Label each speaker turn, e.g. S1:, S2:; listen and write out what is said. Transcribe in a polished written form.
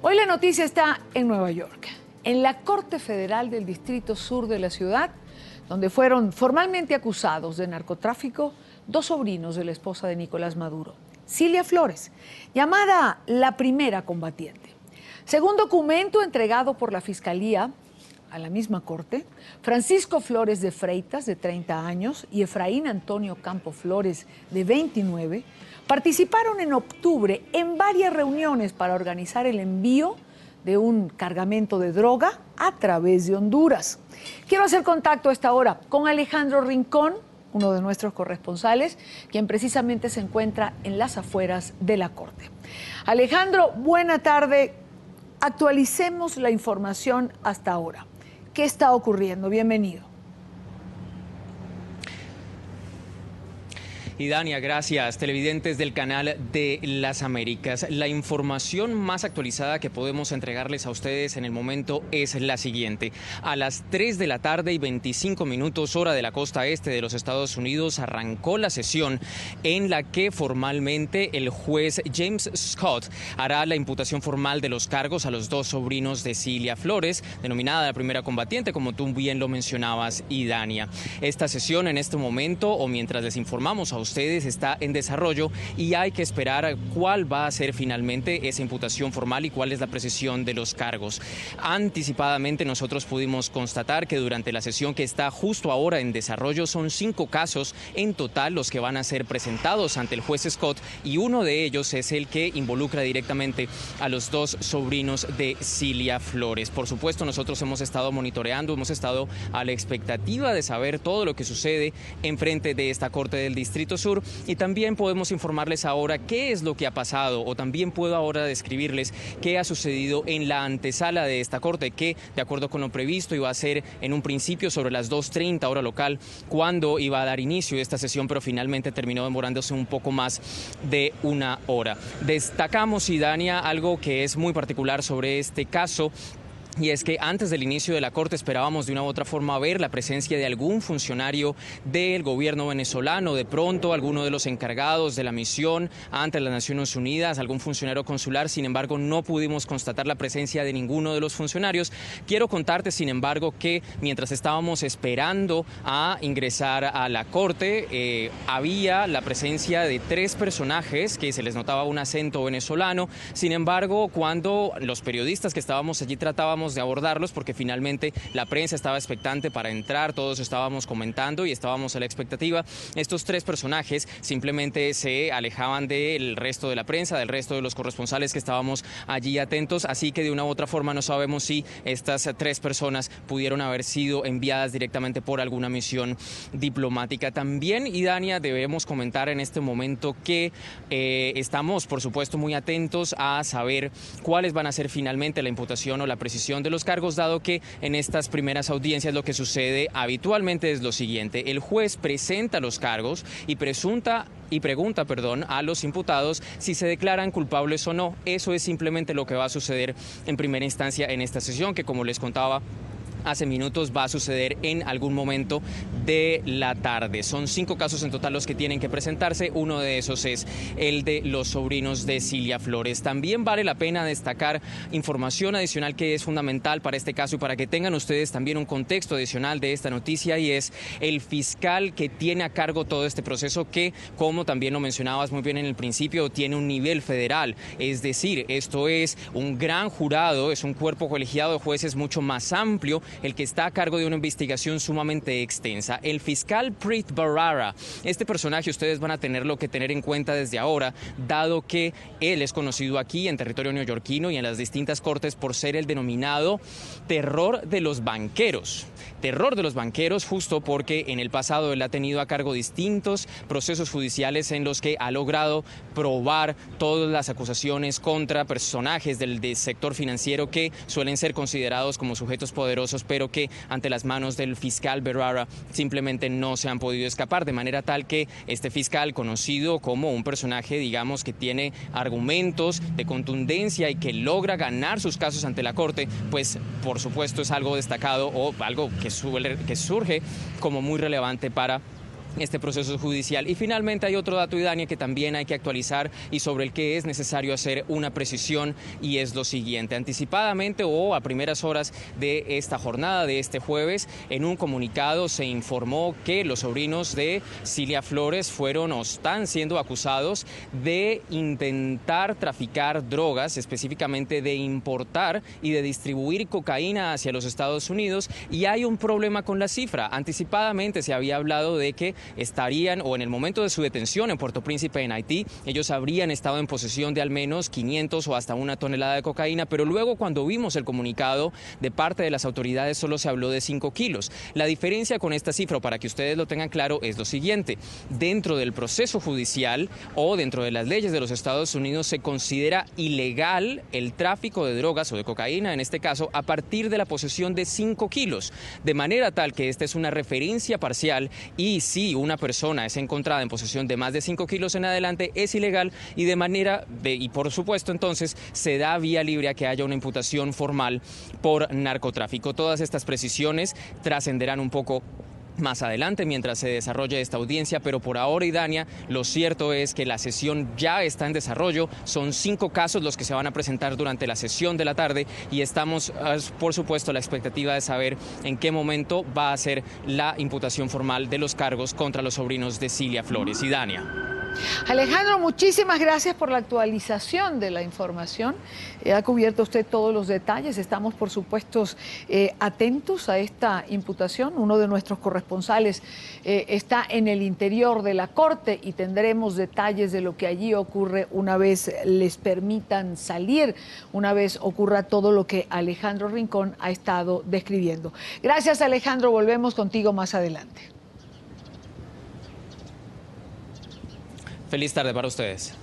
S1: Hoy la noticia está en Nueva York, en la Corte Federal del Distrito Sur de la ciudad, donde fueron formalmente acusados de narcotráfico dos sobrinos de la esposa de Nicolás Maduro, Cilia Flores, llamada la primera combatiente. Según documento entregado por la Fiscalía a la misma corte, Francisco Flores de Freitas, de 30 años, y Efraín Antonio Campo Flores, de 29, participaron en octubre en varias reuniones para organizar el envío de un cargamento de droga a través de Honduras. Quiero hacer contacto a esta hora con Alejandro Rincón, uno de nuestros corresponsales, quien precisamente se encuentra en las afueras de la corte. Alejandro, buena tarde. Actualicemos la información hasta ahora. ¿Qué está ocurriendo? Bienvenido.
S2: Y Dania, gracias. Televidentes del canal de las Américas. La información más actualizada que podemos entregarles a ustedes en el momento es la siguiente. A las 3 de la tarde y 25 minutos, hora de la costa este de los Estados Unidos, arrancó la sesión en la que formalmente el juez James Scott hará la imputación formal de los cargos a los dos sobrinos de Cilia Flores, denominada la primera combatiente, como tú bien lo mencionabas, y Dania. Esta sesión en este momento, o mientras les informamos a ustedes, está en desarrollo y hay que esperar cuál va a ser finalmente esa imputación formal y cuál es la precisión de los cargos. Anticipadamente nosotros pudimos constatar que durante la sesión que está justo ahora en desarrollo son 5 casos en total los que van a ser presentados ante el juez Scott, y uno de ellos es el que involucra directamente a los dos sobrinos de Cilia Flores. Por supuesto, nosotros hemos estado monitoreando, hemos estado a la expectativa de saber todo lo que sucede en frente de esta Corte del Distrito Sur, y también podemos informarles ahora qué es lo que ha pasado, o también puedo ahora describirles qué ha sucedido en la antesala de esta corte, que de acuerdo con lo previsto iba a ser en un principio sobre las 2:30 hora local cuando iba a dar inicio esta sesión, pero finalmente terminó demorándose un poco más de una hora. Destacamos, Idania, algo que es muy particular sobre este caso, y es que antes del inicio de la corte esperábamos de una u otra forma ver la presencia de algún funcionario del gobierno venezolano, de pronto alguno de los encargados de la misión ante las Naciones Unidas, algún funcionario consular. Sin embargo, no pudimos constatar la presencia de ninguno de los funcionarios. Quiero contarte, sin embargo, que mientras estábamos esperando a ingresar a la corte, había la presencia de 3 personajes que se les notaba un acento venezolano. Sin embargo, cuando los periodistas que estábamos allí tratábamos de abordarlos, porque finalmente la prensa estaba expectante para entrar, todos estábamos comentando y estábamos a la expectativa, estos 3 personajes simplemente se alejaban del resto de la prensa, del resto de los corresponsales que estábamos allí atentos, así que de una u otra forma no sabemos si estas 3 personas pudieron haber sido enviadas directamente por alguna misión diplomática. También, y Dania, debemos comentar en este momento que estamos, por supuesto, muy atentos a saber cuáles van a ser finalmente la imputación o la precisión de los cargos, dado que en estas primeras audiencias lo que sucede habitualmente es lo siguiente: el juez presenta los cargos y pregunta a los imputados si se declaran culpables o no. Eso es simplemente lo que va a suceder en primera instancia en esta sesión, que, como les contaba hace minutos, va a suceder en algún momento de la tarde. Son 5 casos en total los que tienen que presentarse. Uno de esos es el de los sobrinos de Cilia Flores. También vale la pena destacar información adicional que es fundamental para este caso y para que tengan ustedes también un contexto adicional de esta noticia, y es el fiscal que tiene a cargo todo este proceso, que, como también lo mencionabas muy bien en el principio, tiene un nivel federal. Es decir, esto es un gran jurado, es un cuerpo colegiado de jueces mucho más amplio el que está a cargo de una investigación sumamente extensa. El fiscal Preet Bharara, este personaje ustedes van a tenerlo que tener en cuenta desde ahora, dado que él es conocido aquí en territorio neoyorquino y en las distintas cortes por ser el denominado terror de los banqueros. Terror de los banqueros, justo porque en el pasado él ha tenido a cargo distintos procesos judiciales en los que ha logrado probar todas las acusaciones contra personajes del sector financiero que suelen ser considerados como sujetos poderosos, pero que ante las manos del fiscal Bharara simplemente no se han podido escapar, de manera tal que este fiscal, conocido como un personaje, digamos, que tiene argumentos de contundencia y que logra ganar sus casos ante la corte, pues por supuesto es algo destacado, o algo que surge como muy relevante para este proceso judicial. Y finalmente hay otro dato, Idania, que también hay que actualizar y sobre el que es necesario hacer una precisión, y es lo siguiente. Anticipadamente o a primeras horas de esta jornada, de este jueves, en un comunicado se informó que los sobrinos de Cilia Flores fueron o están siendo acusados de intentar traficar drogas, específicamente de importar y de distribuir cocaína hacia los Estados Unidos, y hay un problema con la cifra. Anticipadamente se había hablado de que estarían, o en el momento de su detención en Puerto Príncipe, en Haití, ellos habrían estado en posesión de al menos 500 o hasta 1 tonelada de cocaína, pero luego cuando vimos el comunicado de parte de las autoridades solo se habló de 5 kilos. La diferencia con esta cifra, para que ustedes lo tengan claro, es lo siguiente. Dentro del proceso judicial o dentro de las leyes de los Estados Unidos se considera ilegal el tráfico de drogas o de cocaína, en este caso, a partir de la posesión de 5 kilos, de manera tal que esta es una referencia parcial, y si una persona es encontrada en posesión de más de 5 kilos en adelante es ilegal, y por supuesto entonces se da vía libre a que haya una imputación formal por narcotráfico. Todas estas precisiones trascenderán un poco más adelante mientras se desarrolle esta audiencia, pero por ahora, Idania, lo cierto es que la sesión ya está en desarrollo. Son 5 casos los que se van a presentar durante la sesión de la tarde, y estamos, por supuesto, a la expectativa de saber en qué momento va a ser la imputación formal de los cargos contra los sobrinos de Cilia Flores. Idania.
S1: Alejandro, muchísimas gracias por la actualización de la información. Ha cubierto usted todos los detalles. Estamos, por supuesto, atentos a esta imputación. Uno de nuestros corresponsales está en el interior de la Corte y tendremos detalles de lo que allí ocurre una vez les permitan salir, una vez ocurra todo lo que Alejandro Rincón ha estado describiendo. Gracias, Alejandro. Volvemos contigo más adelante.
S2: Feliz tarde para ustedes.